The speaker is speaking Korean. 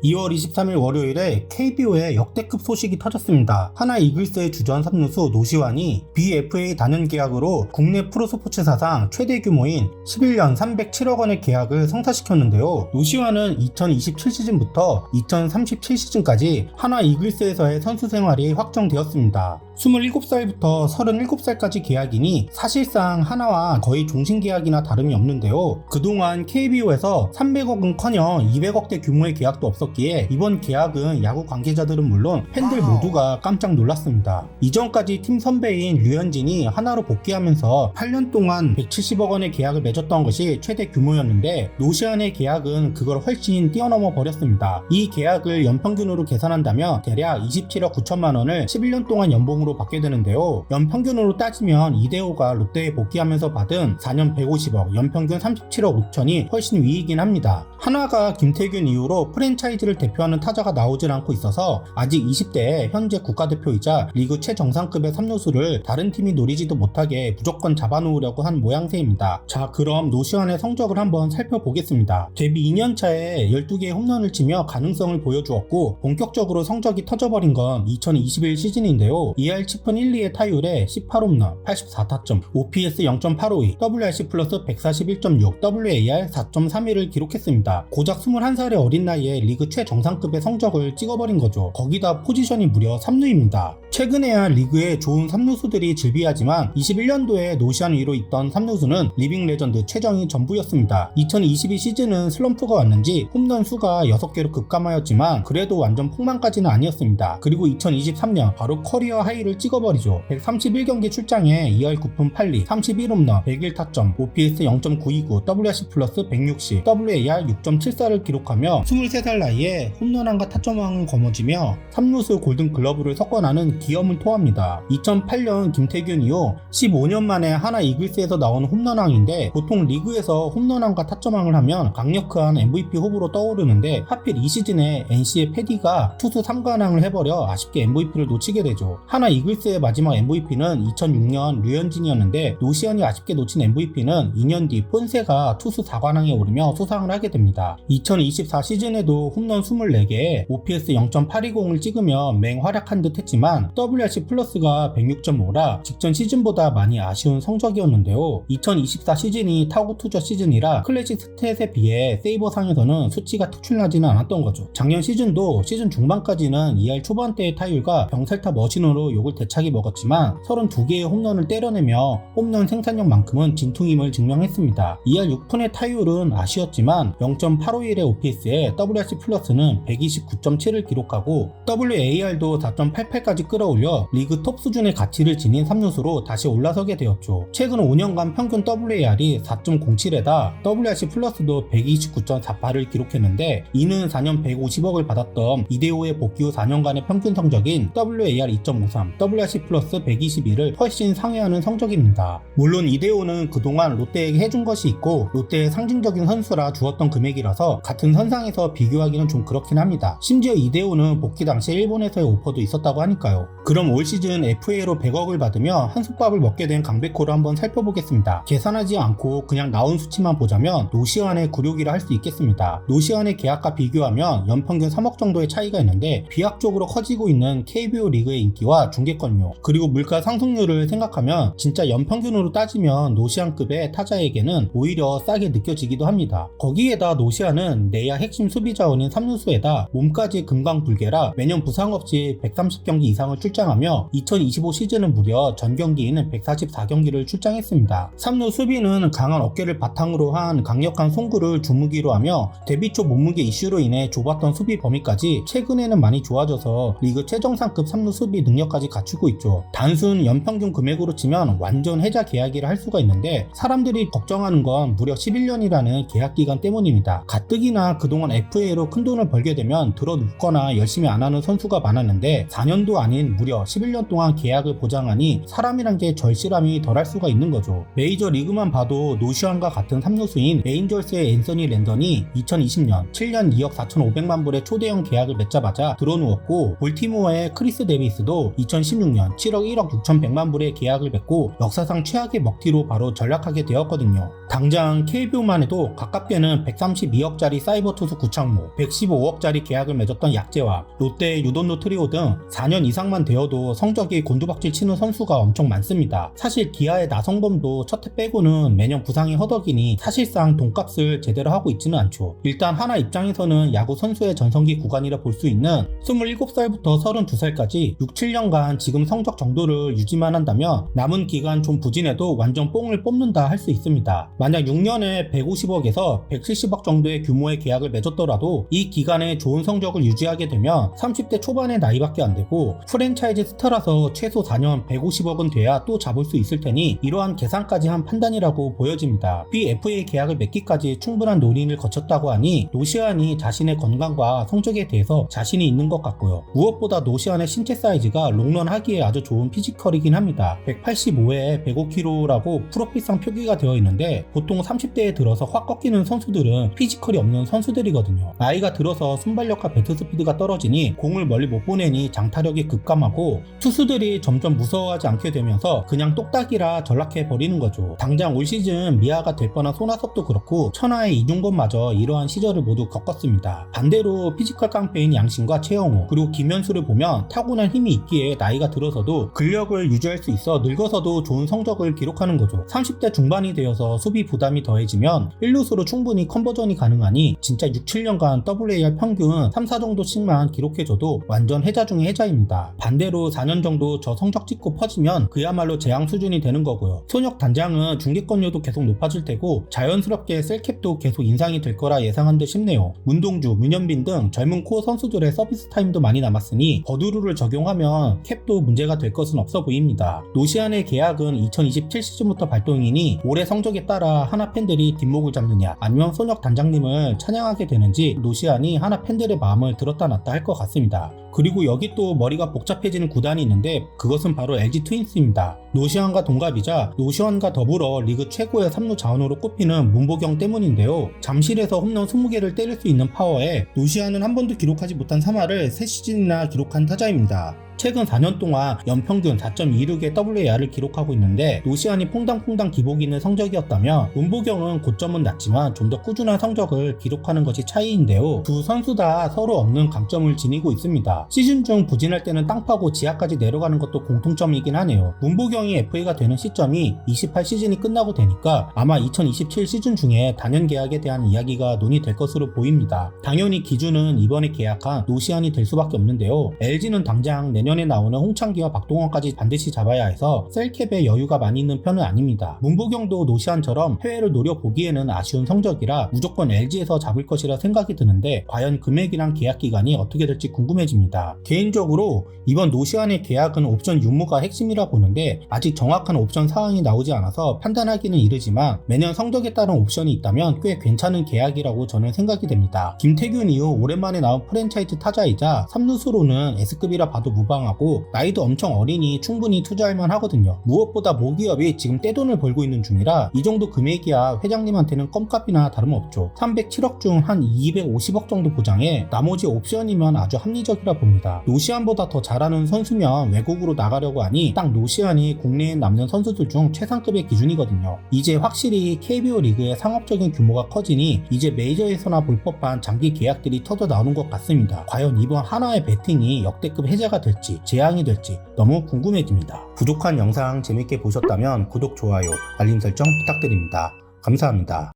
2월 23일 월요일에 KBO의 역대급 소식이 터졌습니다. 하나 이글스의 주전 3루수 노시환이 BFA 단연 계약으로 국내 프로스포츠 사상 최대 규모인 11년 307억 원의 계약을 성사시켰는데요. 노시환은 2027 시즌부터 2037 시즌까지 하나 이글스에서의 선수 생활이 확정되었습니다. 27살부터 37살까지 계약이니 사실상 하나와 거의 종신 계약이나 다름이 없는데요. 그동안 KBO에서 300억은커녕 200억대 규모의 계약도 없었기에 이번 계약은 야구 관계자들은 물론 팬들 모두가 깜짝 놀랐습니다. 이전까지 팀 선배인 류현진이 하나로 복귀하면서 8년 동안 170억 원의 계약을 맺었던 것이 최대 규모였는데 노시환의 계약은 그걸 훨씬 뛰어넘어 버렸습니다. 이 계약을 연평균으로 계산한다면 대략 27억 9천만 원을 11년 동안 연봉으로 받게 되는데요. 연평균으로 따지면 이대호가 롯데에 복귀하면서 받은 4년 150억, 연평균 37억 5천이 훨씬 위이긴 합니다. 하나가 김태균 이후로 프랜차이즈를 대표하는 타자가 나오질 않고 있어서 아직 20대에 현재 국가대표이자 리그 최정상급의 3루수를 다른 팀이 노리지도 못하게 무조건 잡아놓으려고 한 모양새입니다. 자, 그럼 노시환의 성적을 한번 살펴보겠습니다. 데뷔 2년차에 12개의 홈런을 치며 가능성을 보여주었고 본격적으로 성적이 터져버린 건 2021 시즌인데요. 2할 10분 1, 2의 타율에 18홈런, 84타점, OPS 0.852, WRC 플러스 141.6, WAR 4.31을 기록했습니다. 고작 21살의 어린 나이에 리그 최정상급의 성적을 찍어버린 거죠. 거기다 포지션이 무려 3루입니다. 최근에야 리그에 좋은 3루수들이 즐비하지만 21년도에 노시환 위로 있던 3루수는 리빙 레전드 최정이 전부였습니다. 2022 시즌은 슬럼프가 왔는지 홈런 수가 6개로 급감하였지만 그래도 완전 폭망까지는 아니었습니다. 그리고 2023년 바로 커리어 하이를 찍어버리죠. 131경기 출장에 2할 9푼 8리, 31홈런, 101타점, OPS 0.929, WRC 플러스 160, WAR 6.74를 기록하며 23살 나이에 홈런왕과 타점왕을 거머쥐며 3루수 골든글러브를 석권하는 기염을 토합니다. 2008년 김태균 이후 15년 만에 하나 이글스에서 나온 홈런왕인데 보통 리그에서 홈런왕과 타점왕을 하면 강력한 MVP 후보로 떠오르는데 하필 이 시즌에 NC의 패디가 투수 3관왕을 해버려 아쉽게 MVP를 놓치게 되죠. 하나 이글스의 마지막 MVP는 2006년 류현진이었는데 노시환이 아쉽게 놓친 MVP는 2년 뒤 폰세가 투수 4관왕에 오르며 수상을 하게 됩니다. 2024 시즌에도 홈런 24개에 OPS 0.820을 찍으며 맹활약한 듯 했지만 WRC 플러스가 106.5라 직전 시즌보다 많이 아쉬운 성적이었는데요. 2024 시즌이 타구 투저 시즌이라 클래식 스탯에 비해 세이버상에서는 수치가 특출나지는 않았던 거죠. 작년 시즌도 시즌 중반까지는 2할 초반대의 타율과 병살타 머신으로 욕을 대차게 먹었지만 32개의 홈런을 때려내며 홈런 생산력만큼은 진퉁임을 증명했습니다. 2할 6푼의 타율은 아쉬웠지만 0.851의 OPS에 WRC 플러스는 129.7을 기록하고 WAR도 4.88까지 끌어올려 리그 톱 수준의 가치를 지닌 3루수로 다시 올라서게 되었죠. 최근 5년간 평균 WAR이 4.07에다 WRC 플러스도 129.48을 기록했는데 이는 4년 150억을 받았던 이대호의 복귀 후 4년간의 평균 성적인 WAR 2.53, WRC 플러스 121을 훨씬 상회하는 성적입니다. 물론 이대호는 그동안 롯데에게 해준 것이 있고 롯데의 상징적인 선수라 주었던 금액이라서 같은 선상에서 비교하기는 좀 그렇긴 합니다. 심지어 이대호는 복귀 당시 일본에서의 오퍼도 있었다고 하니까요. 그럼 올 시즌 FA로 100억을 받으며 한솥밥을 먹게 된 강백호를 한번 살펴보겠습니다. 계산하지 않고 그냥 나온 수치만 보자면 노시환의 굴욕이라 할 수 있겠습니다. 노시환의 계약과 비교하면 연평균 3억 정도의 차이가 있는데 비약적으로 커지고 있는 KBO 리그의 인기와 중계권료 그리고 물가 상승률을 생각하면 진짜 연평균으로 따지면 노시환급의 타자에게는 오히려 싸게 느껴지기도 합니다. 거기에다 노시환은 내야 핵심 수비 자원인 3루수에다 몸까지 금강불개라 매년 부상 없이 130경기 이상을 출장하며 2025 시즌은 무려 전 경기에는 144경기를 출장했습니다. 3루 수비는 강한 어깨를 바탕으로 한 강력한 송구를 주무기로 하며 데뷔 초 몸무게 이슈로 인해 좁았던 수비 범위까지 최근에는 많이 좋아져서 리그 최정상급 3루 수비 능력까지 갖추고 있죠. 단순 연평균 금액으로 치면 완전 해자 계약이라 할 수가 있는데 사람들이 걱정하는 건 무려 11년이라는 계약 기간 때문입니다. 가뜩이나 그동안 FA로 큰 돈을 벌게 되면 들어눕거나 열심히 안 하는 선수가 많았는데 4년도 아닌 대신 무려 11년 동안 계약을 보장하니 사람이란 게 절실함이 덜할 수가 있는 거죠. 메이저 리그만 봐도 노시환과 같은 3루수인 레인저스의 앤서니 랜던이 2020년 7년 2억 4,500만 불의 초대형 계약을 맺자마자 들어누웠고, 볼티모어의 크리스 데비스도 2016년 7억 1억 6,100만 불의 계약을 맺고 역사상 최악의 먹튀로 바로 전락하게 되었거든요. 당장 KBO만 해도 가깝게는 132억짜리 사이버 투수 구창모, 115억짜리 계약을 맺었던 약재와 롯데의 유돈노 트리오 등 4년 이상만 되어도 성적이 곤두박질 치는 선수가 엄청 많습니다. 사실 기아의 나성범도 첫 해 빼고는 매년 부상이 허덕이니 사실상 돈값을 제대로 하고 있지는 않죠. 일단 하나 입장에서는 야구 선수의 전성기 구간이라 볼 수 있는 27살부터 32살까지 6, 7년간 지금 성적 정도를 유지만 한다면 남은 기간 좀 부진해도 완전 뽕을 뽑는다 할 수 있습니다. 만약 6년에 150억에서 170억 정도의 규모의 계약을 맺었더라도 이 기간에 좋은 성적을 유지하게 되면 30대 초반의 나이밖에 안 되고 프랜차이즈 스타라서 최소 4년 150억은 돼야 또 잡을 수 있을 테니 이러한 계산까지 한 판단이라고 보여집니다. BFA 계약을 맺기까지 충분한 논의를 거쳤다고 하니 노시환이 자신의 건강과 성적에 대해서 자신이 있는 것 같고요. 무엇보다 노시환의 신체 사이즈가 롱런 하기에 아주 좋은 피지컬이긴 합니다. 185에 105kg라고 프로필상 표기가 되어 있는데 보통 30대에 들어서 확 꺾이는 선수들은 피지컬이 없는 선수들이거든요. 나이가 들어서 순발력과 배트 스피드가 떨어지니 공을 멀리 못 보내니 장타력이 급감하고 투수들이 점점 무서워하지 않게 되면서 그냥 똑딱이라 전락해 버리는 거죠. 당장 올 시즌 미아가 될 뻔한 손아섭도 그렇고 천하의 이중권마저 이러한 시절을 모두 겪었습니다. 반대로 피지컬 깡패인 양신과 최영호 그리고 김현수를 보면 타고난 힘이 있기에 나이가 들어서도 근력을 유지할 수 있어 늙어서도 좋은 성적을 기록하는 거죠. 30대 중반이 되어서 수비 부담이 더해지면 1루수로 충분히 컨버전이 가능하니 진짜 6, 7년간 WAR 평균 3, 4 정도씩만 기록해줘도 완전 해자 중의 해자입니다. 반대로 4년 정도 저 성적 찍고 퍼지면 그야말로 재앙 수준이 되는 거고요. 손혁 단장은 중계권료도 계속 높아질 테고 자연스럽게 셀캡도 계속 인상이 될 거라 예상한 듯 싶네요. 문동주, 문현빈 등 젊은 코어 선수들의 서비스 타임도 많이 남았으니 버드루를 적용하면 캡도 문제가 될 것은 없어 보입니다. 노시환의 계약은 2027 시즌부터 발동이니 올해 성적에 따라 하나 팬들이 뒷목을 잡느냐 아니면 손혁 단장님을 찬양하게 되는지 노시환이 하나 팬들의 마음을 들었다 놨다 할 것 같습니다. 그리고 여기 또 머리가 복잡해지는 구단이 있는데 그것은 바로 LG 트윈스입니다. 노시환과 동갑이자 노시환과 더불어 리그 최고의 3루 자원으로 꼽히는 문보경 때문인데요. 잠실에서 홈런 20개를 때릴 수 있는 파워에 노시환은 한 번도 기록하지 못한 3할을 3시즌이나 기록한 타자입니다. 최근 4년 동안 연평균 4.26의 WAR을 기록하고 있는데 노시환이 퐁당퐁당 기복이는 성적이었다면 문보경은 고점은 낮지만 좀 더 꾸준한 성적을 기록하는 것이 차이인데요. 두 선수 다 서로 없는 강점을 지니고 있습니다. 시즌 중 부진할 때는 땅 파고 지하까지 내려가는 것도 공통점이긴 하네요. 문보경이 FA가 되는 시점이 28 시즌이 끝나고 되니까 아마 2027 시즌 중에 단연 계약에 대한 이야기가 논의될 것으로 보입니다. 당연히 기준은 이번에 계약한 노시환이 될 수밖에 없는데요. LG는 당장 내년에 나오는 홍창기와 박동원까지 반드시 잡아야 해서 셀캡에 여유가 많이 있는 편은 아닙니다. 문보경도 노시환처럼 해외를 노려보기에는 아쉬운 성적이라 무조건 LG에서 잡을 것이라 생각이 드는데 과연 금액이랑 계약 기간이 어떻게 될지 궁금해집니다. 개인적으로 이번 노시환의 계약은 옵션 유무가 핵심이라 보는데 아직 정확한 옵션 사항이 나오지 않아서 판단하기는 이르지만 매년 성적에 따른 옵션이 있다면 꽤 괜찮은 계약이라고 저는 생각이 됩니다. 김태균 이후 오랜만에 나온 프랜차이즈 타자이자 3루수로는 S급이라 봐도 무방하고 나이도 엄청 어리니 충분히 투자할만 하거든요. 무엇보다 모기업이 지금 떼돈을 벌고 있는 중이라 이 정도 금액이야 회장님한테는 껌값이나 다름없죠. 307억 중 한 250억 정도 보장해 나머지 옵션이면 아주 합리적이라 봅니다. 노시환보다 더 잘하는 선수면 외국으로 나가려고 하니 딱 노시환이 국내에 남는 선수들 중 최상급의 기준이거든요. 이제 확실히 KBO 리그의 상업적인 규모가 커지니 이제 메이저에서나 볼 법한 장기 계약들이 터져 나오는 것 같습니다. 과연 이번 하나의 배팅이 역대급 해자가 될지 재앙이 될지 너무 궁금해집니다. 부족한 영상 재밌게 보셨다면 구독, 좋아요, 알림 설정 부탁드립니다. 감사합니다.